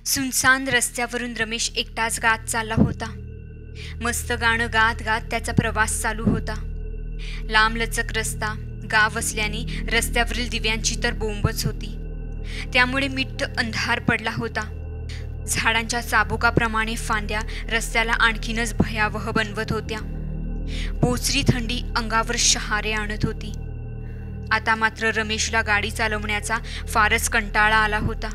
सुनसान रस्त्यावरून रमेश एकटाच गात चालला होता. मस्त गाणं गात गात त्याचा प्रवास चालू होता. लांबलचक रस्ता, गाव असल्याने रस्त्यावरील दिव्यांची तर बोंबच होती. त्यामुळे मिट्ट अंधार पडला होता. झाडांच्या चाबुकाप्रमाणे फांद्या रस्त्याला आणखीनच भयावह बनवत होत्या. बोचरी थंडी अंगावर शहारे आणत होती. आता मात्र रमेशला गाडी चालवण्याचा फारच कंटाळा आला होता.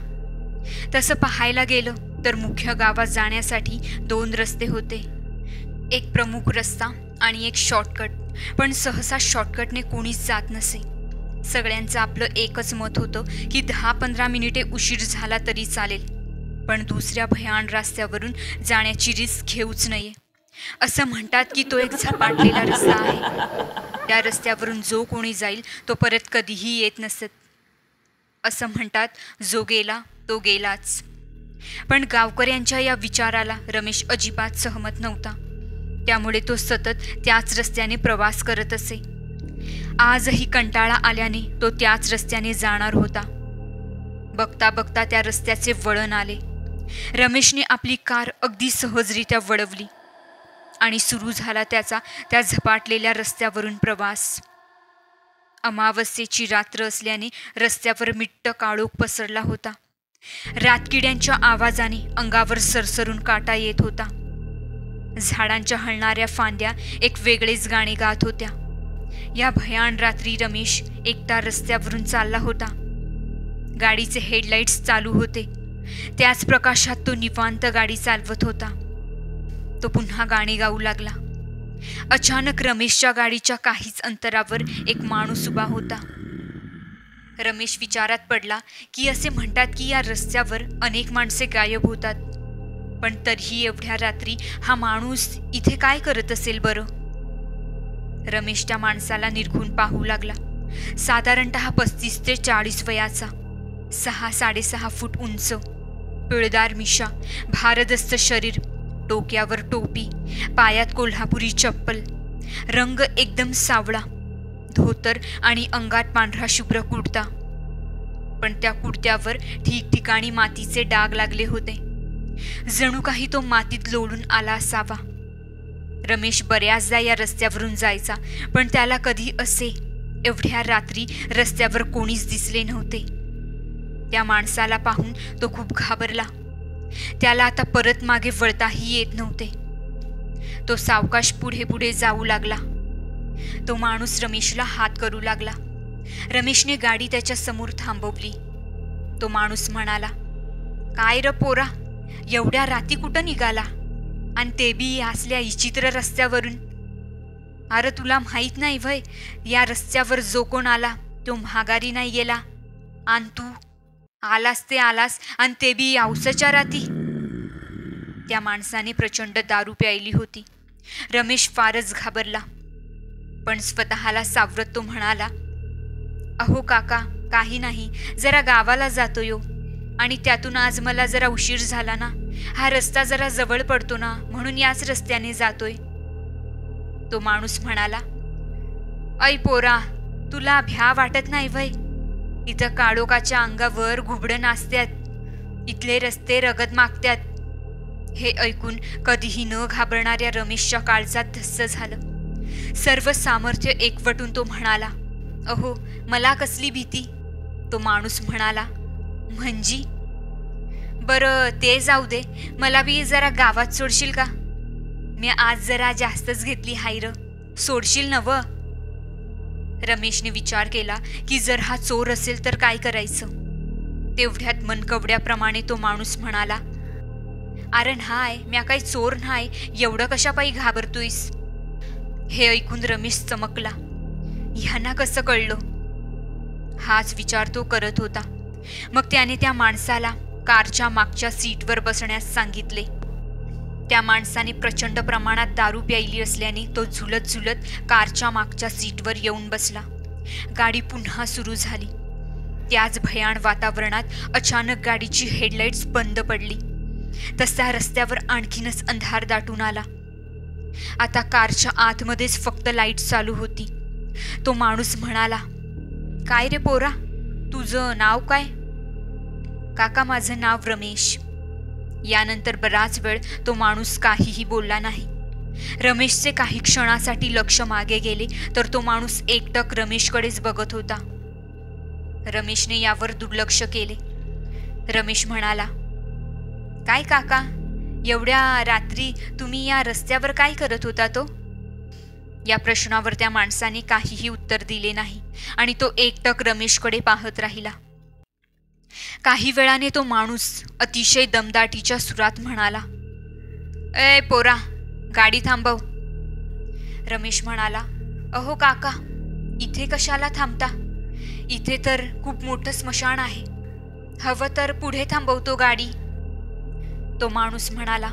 तसं पाहायला गेलं तर मुख्य गावात जाण्यासाठी 2 रस्ते होते. एक प्रमुख रस्ता आणि एक शॉर्टकट. पण सहसा शॉर्टकटने कोणीच जात नसे. सगळ्यांचं आपलं एकच मत होतं की 10-15 मिनिटे उशीर झाला तरी चालेल, पण दुसऱ्या भयान रस्त्यावरून जाण्याची रिस्क घेऊच नये. असं म्हणतात की तो एक झपाटलेला रस्ता आहे. त्या रस्त्यावरून जो कोणी जाईल तो परत कधीही येत नसत. असं म्हणतात, जो गेला तो गेलाच. पण गावकऱ्यांच्या या विचाराला रमेश अजिबात सहमत नव्हता. त्यामुळे तो सतत त्याच रस्त्याने प्रवास करत असे. आजही कंटाळा आल्याने तो त्याच रस्त्याने जाणार होता. बघता बघता त्या रस्त्याचे वळण आले. रमेशने आपली कार अगदी सहजरित्या वळवली आणि सुरू झाला त्याचा त्या झपाटलेल्या रस्त्यावरून प्रवास. अमावस्येची रात्र असल्याने रस्त्यावर मिट्ट काळोख पसरला होता. रातकिड्यांच्या आवाजाने अंगावर सरसरून काटा येत होता. झाडांच्या हलणाऱ्या फांद्या एक वेगळेच गाणे गात होत्या. या भयान रात्री रमेश एकटा रस्त्यावरून चालला होता. गाडीचे हेडलाईट्स चालू होते. त्याच प्रकाशात तो निवांत गाडी चालवत होता. तो पुन्हा गाणे गाऊ लागला. अचानक रमेशच्या गाडीच्या काहीच अंतरावर एक माणूस उभा होता. रमेश विचारात पडला की असे म्हणतात की या रस्त्यावर अनेक माणसे गायब होतात, पण तरीही एवढ्या रात्री हा माणूस इथे काय करत असेल बरं? रमेश त्या माणसाला निरखून पाहू लागला. साधारणतः 35 ते 40 वयाचा, 6-6.5 फूट उंच, पिळदार मिशा, भारदस्त शरीर, डोक्यावर टोपी, पायात कोल्हापुरी चप्पल, रंग एकदम सावळा, धोतर आणि अंगात पांढरा शुभ्र कुर्ता. पण त्या कुर्त्यावर ठिकठिकाणी मातीचे डाग लागले होते. जणू काही तो मातीत लोळून आला असावा. रमेश बऱ्याचदा या रस्त्यावरून जायचा, पण त्याला कधी असे एवढ्या रात्री रस्त्यावर कोणीच दिसले नव्हते. त्या माणसाला पाहून तो खूप घाबरला. त्याला आता परत मागे वळताही येत नव्हते. तो सावकाश पुढे पुढे जाऊ लागला. तो माणूस रमेशला हात करू लागला. रमेशने गाडी त्याच्या समोर थांबवली. तो माणूस म्हणाला, काय र पोरा, एवढ्या राती कुठं निघाला, आणि ते बी असल्या विचित्र रस्त्यावरून? अरे तुला माहीत नाही व्हय, या रस्त्यावर जो कोण आला तो महागारी नाही गेला, आणि तू आलास ते आलास, आणि ते बी पावसाच्या राती. त्या माणसाने प्रचंड दारू प्यायली होती. रमेश फारच घाबरला, पण स्वतःला सावरत तो म्हणाला, अहो काका, काही नाही, जरा गावाला जातोय आणि त्यातून आज मला जरा उशीर झाला ना, हा रस्ता जरा जवळ पडतो ना, म्हणून याच रस्त्याने जातोय. तो माणूस म्हणाला, ऐ पोरा, तुला भ्या वाटत नाही व्हय? इथं काळोखाच्या अंगावर घुबडं नाचत्यात, इथले रस्ते रगत मागत्यात. हे ऐकून कधीही न घाबरणाऱ्या रमेशच्या काळजात धस्स झालं. सर्व सामर्थ्य एकवटून तो म्हणाला, अहो मला कसली भीती? तो माणूस म्हणाला, म्हणजे? बरं ते जाऊ दे, मला बी जरा गावात सोडशील का? मी आज जरा जास्तच घेतली हायर, सोडशील नव? रमेशने विचार केला की जर हा चोर असेल तर काय करायचं. तेवढ्यात मनकवड्याप्रमाणे तो माणूस म्हणाला, अरे नाय, म्या काही चोर नाय, एवढं कशापायी घाबरतोयस? हे ऐकून रमेश चमकला. ह्यांना कसं कळलं? हाच विचार तो करत होता. मग त्याने त्या माणसाला कारच्या मागच्या सीटवर बसण्यास सांगितले. त्या माणसाने प्रचंड प्रमाणात दारू प्यायली असल्याने तो झुलत झुलत कारच्या मागच्या सीटवर येऊन बसला. गाडी पुन्हा सुरू झाली. त्याच भयान वातावरणात अचानक गाडीची हेडलाईट्स बंद पडली. तसा रस्त्यावर आणखीनच अंधार दाटून आला. आता कारच्या आतमध्येच फक्त लाईट चालू होती. तो माणूस म्हणाला, काय रे पोरा, तुझं नाव काय? काका, माझं नाव रमेश. यानंतर बराच वेळ तो माणूस काहीही बोलला नाही. रमेशचे काही क्षणासाठी लक्ष मागे गेले तर तो माणूस एकटक रमेशकडेच बघत होता. रमेशने यावर दुर्लक्ष केले. रमेश म्हणाला, काय काका, एवढ्या रात्री तुम्ही या रस्त्यावर काय करत होता तो? या प्रश्नावर त्या माणसाने काहीही उत्तर दिले नाही आणि तो एकटक रमेशकडे पाहत राहिला. काही वेळाने तो माणूस अतिशय दमदाटीच्या सुरात म्हणाला, ए पोरा, गाडी थांबव. रमेश म्हणाला, अहो काका, इथे कशाला थांबता? इथे तर खूप मोठं स्मशान आहे. हवं तर पुढे थांबवतो गाडी. तो माणूस म्हणाला,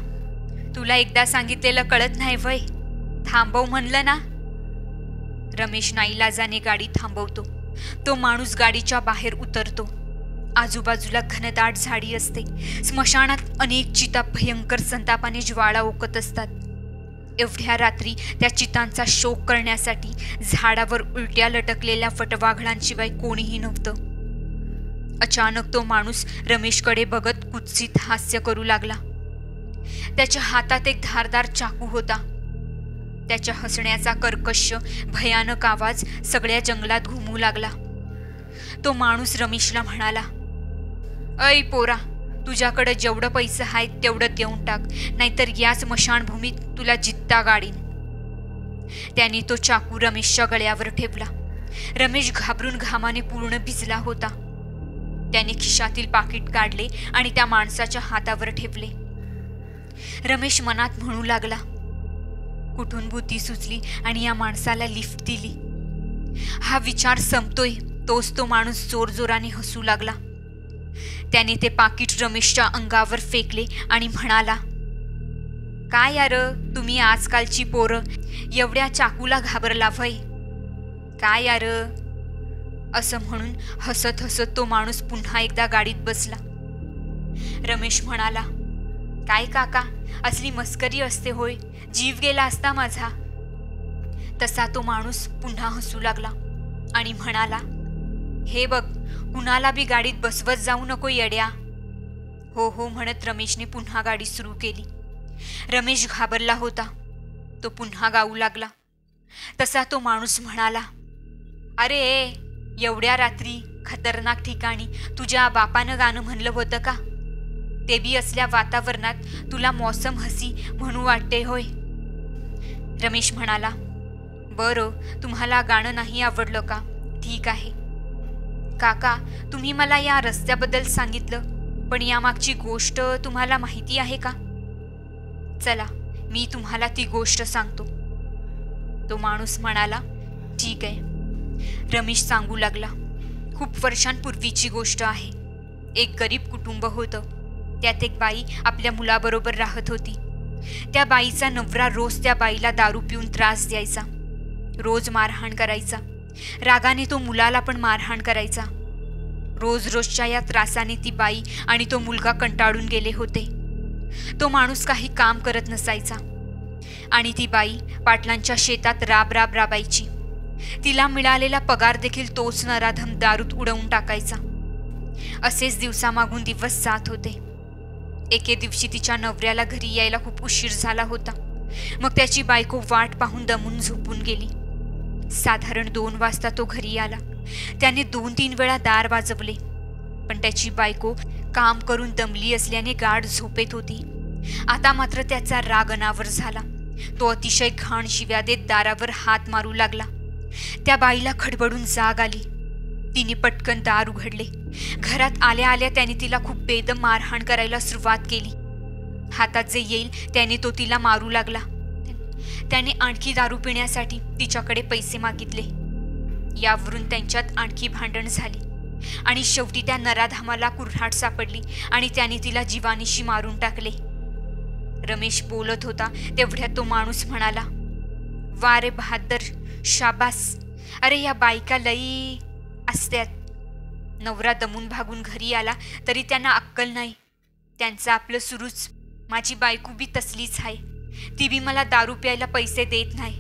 तुला एकदा सांगितलेलं कळत नाही वय? थांबव म्हणलं ना. रमेश नाईलाजाने गाडी थांबवतो. तो माणूस गाडीच्या बाहेर उतरतो. आजूबाजूला घनदाट झाडी असते. स्मशानात अनेक चिता भयंकर संतापाने ज्वाळा ओकत असतात. एवढ्या रात्री त्या चितांचा शोक करण्यासाठी झाडावर उलट्या लटकलेल्या फटवाघळांशिवाय कोणीही नव्हतं. अचानक तो माणूस रमेशकडे बघत कुत्सित हास्य करू लागला. त्याच्या हातात एक धारदार चाकू होता. त्याच्या हसण्याचा कर्कश भयानक आवाज सगळ्या जंगलात घुमू लागला. तो माणूस रमेशला म्हणाला, ऐ पोरा, तुझ्याकडे जेवढं पैसे आहेत तेवढं देऊन टाक, नाहीतर या स्मशानभूमीत तुला जित्ता गाडीन. त्याने तो चाकू रमेशच्या गळ्यावर ठेवला. रमेश घाबरून घामाने पूर्ण भिजला होता. त्याने खिशातील पाकिट काढले आणि त्या माणसाच्या हातावर ठेवले. रमेश मनात म्हणू लागला, कुठून बुद्धी सुचली आणि या माणसाला लिफ्ट दिली. हा विचार संपतोय तोच तो माणूस जोरजोराने हसू लागला. त्याने ते पाकिट रमेशच्या अंगावर फेकले आणि म्हणाला, काय यार तुम्ही आजकालची पोरं, एवढ्या चाकूला घाबरला व्हय? काय यार? असं म्हणून हसत हसत तो माणूस पुन्हा एकदा गाडीत बसला. रमेश म्हणाला, काय काका, असली मस्करी असते होय? जीव गेला असता माझा. तसा तो माणूस पुन्हा हसू लागला आणि म्हणाला, हे बघ, कुणाला बी गाडीत बसवत जाऊ नको येड्या. हो हो म्हणत रमेशने पुन्हा गाडी सुरू केली. रमेश घाबरला होता. तो पुन्हा गाऊ लागला. तसा तो माणूस म्हणाला, अरे एवढ्या रात्री खतरनाक ठिकाणी तुझ्या बापानं गाणं म्हणलं होतं का? ते बी असल्या वातावरणात तुला मौसम हसी म्हणू वाटते होय? रमेश म्हणाला, बरं, तुम्हाला गाणं नाही आवडलं का? ठीक आहे. काका, तुम्ही मला या रस्त्याबद्दल सांगितलं, पण यामागची गोष्ट तुम्हाला माहिती आहे का? चला, मी तुम्हाला ती गोष्ट सांगतो. तो माणूस म्हणाला, ठीक आहे. रमेश सांगू लागला, खूप वर्षांपूर्वीची गोष्ट आहे. एक गरीब कुटुंब होतं. त्यात एक बाई आपल्या मुलाबरोबर राहत होती. त्या बाईचा नवरा रोज त्या बाईला दारू पिऊन त्रास द्यायचा. रोज मारहाण करायचा. रागाने तो मुलाला पण मारहाण करायचा. रोज रोजच्या या त्रासाने ती बाई आणि तो मुलगा कंटाळून गेले होते. तो माणूस काही काम करत नसायचा आणि ती बाई पाटलांच्या शेतात राब राबायची. तिला मिळालेला पगार देखील तोच नराधम दारूत उडवून टाकायचा. असेच दिवसामागून दिवस जात होते. एके दिवशी तिच्या नवऱ्याला घरी यायला खूप उशीर झाला होता. मग त्याची बायको वाट पाहून दमून झोपून गेली. साधारण 2 वाजता तो घरी आला. त्याने 2-3 वेळा दार वाजवले, पण त्याची बायको काम करून दमली असल्याने गाढ झोपेत होती. आता मात्र त्याचा राग अनावर झाला. तो अतिशय घाण शिव्या देत दारावर हात मारू लागला. त्या बाईला खडबडून जाग आली. तिने पटकन दार उघडले. घरात आल्या आल्या त्याने तिला खूप बेदम मारहाण करायला सुरुवात केली. हातात जे येईल त्याने तो तिला मारू लागला. त्याने आणखी दारू पिण्यासाठी तिच्याकडे पैसे मागितले. यावरून त्यांच्यात आणखी भांडण झाली आणि शेवटी त्या नराधामाला कुऱ्हाड सापडली आणि त्याने तिला जीवानीशी मारून टाकले. रमेश बोलत होता तेवढ्यात तो माणूस म्हणाला, वा रे बहादर, शाबास. अरे या बायका लई असत्यात. नवरा दमून भागून घरी आला तरी त्यांना अक्कल नाही. त्यांचं आपलं सुरूच. माझी बायको बी तसलीच आहे. ती बी मला दारू प्यायला पैसे देत नाही,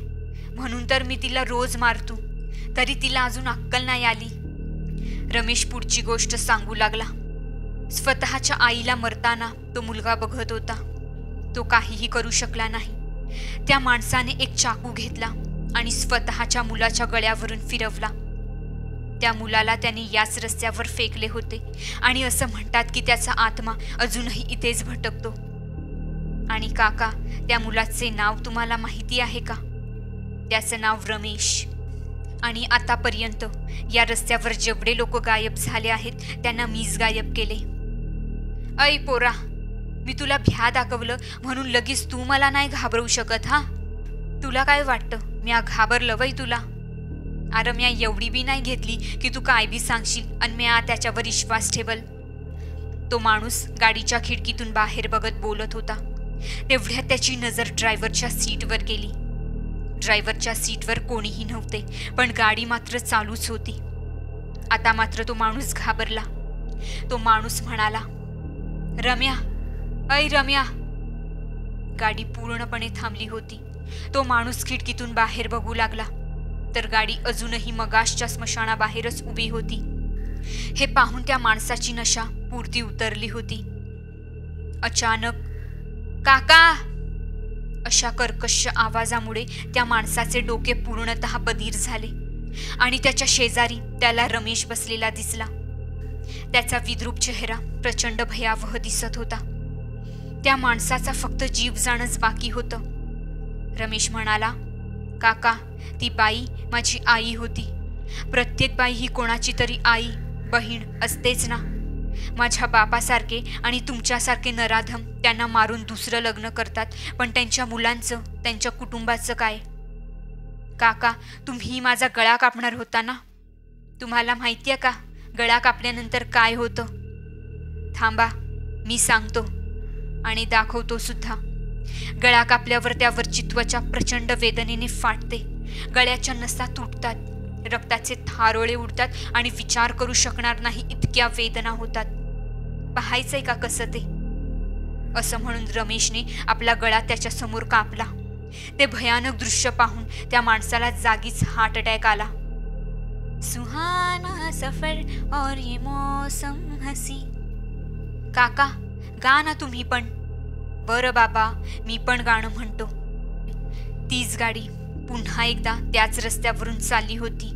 म्हणून तर मी तिला रोज मारतो, तरी तिला अजून अक्कल नाही आली. रमेश पुढची गोष्ट सांगू लागला. स्वतःच्या आईला मरताना तो मुलगा बघत होता. तो काहीही करू शकला नाही. त्या माणसाने एक चाकू घेतला आणि स्वतःच्या मुलाच्या गळ्यावरून फिरवला. त्या मुलाला त्याने याच रस्त्यावर फेकले होते आणि असं म्हणतात की त्याचा आत्मा अजूनही इथेच भटकतो. आणि काका, त्या मुलाचे नाव तुम्हाला माहिती आहे का? त्याचं नाव रमेश. आणि आतापर्यंत या रस्त्यावर जेवढे लोक गायब झाले आहेत त्यांना मीच गायब केले. ऐ पोरा, मी तुला भ्या दाखवलं म्हणून लगेच तू मला नाही घाबरवू शकत हा? तुला काय वाटतं म्या घाबरलं वय तुला? अरे म्या एवढी बी नाही घेतली की तू काय बी सांगशील आणि म्या त्याच्यावर विश्वास ठेवल. तो माणूस गाडीच्या खिडकीतून बाहेर बघत बोलत होता. तेवढ्यात त्याची नजर ड्रायव्हरच्या सीटवर गेली. ड्रायव्हरच्या सीटवर कोणीही नव्हते, पण गाडी मात्र चालूच होती. आता मात्र तो माणूस घाबरला. तो माणूस म्हणाला, रम्या, ऐ रम्या. गाडी पूर्णपणे थांबली होती. तो माणूस खिडकीतून बाहेर बघू लागला तर गाडी अजूनही मगाशच्या स्मशानाबाहेरच उभी होती. हे पाहून त्या माणसाची नशा पुरती उतरली होती. अचानक काका अशा कर्कश आवाजामुळे त्या माणसाचे डोके पूर्णतः बधीर झाले आणि त्याच्या शेजारी त्याला रमेश बसलेला दिसला. त्याचा विद्रूप चेहरा प्रचंड भयावह दिसत होता. त्या माणसाचा फक्त जीव जाणंच बाकी होतं. रमेश म्हणाला, काका, ती बाई माझी आई होती. प्रत्येक बाई ही कोणाची तरी आई बहीण असतेच ना. माझ्या बापासारखे आणि तुमच्यासारखे नराधम त्यांना मारून दुसरं लग्न करतात, पण त्यांच्या मुलांचं, त्यांच्या कुटुंबाचं काय? काका, तुम्ही माझा गळा कापणार होता ना? तुम्हाला माहिती आहे का गळा कापल्यानंतर काय होतं? थांबा, मी सांगतो आणि दाखवतो सुद्धा. गळा कापल्यावर त्यावरची त्वचा प्रचंड वेदनेने फाटते. गळ्याच्या नसा तुटतात, रक्ताचे थारोळे उडतात आणि विचार करू शकणार नाही इतक्या वेदना होतात. पाहायचंय का कसं ते? असं म्हणून रमेशने आपला गळा त्याच्यासमोर कापला. ते भयानक दृश्य पाहून त्या माणसाला जागीच हार्ट अटॅक आला. सुहाना सफर और ये मौसम हसी. काका, गा ना तुम्ही पण. बरं बाबा, मी पण गाणं म्हणतो. तीच गाडी पुन्हा एकदा त्याच रस्त्यावरून चालली होती.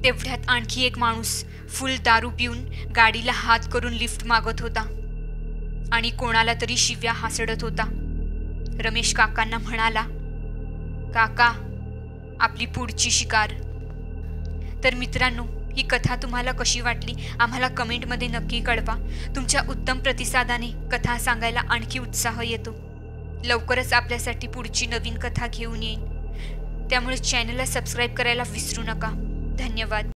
तेवढ्यात आणखी एक माणूस फुल दारू पिऊन गाडीला हात करून लिफ्ट मागत होता आणि कोणाला तरी शिव्या हासडत होता. रमेश काकांना म्हणाला, काका, आपली पुढची शिकार. तर मित्रांनो, ही कथा तुम्हाला कशी वाटली आम्हाला कमेंटमध्ये नक्की कळवा. तुमच्या उत्तम प्रतिसादाने कथा सांगायला आणखी उत्साह येतो. लवकरच आपल्यासाठी पुढची नवीन कथा घेऊन येईन. त्यामुळे चॅनलला सबस्क्राईब करायला विसरू नका. धन्यवाद.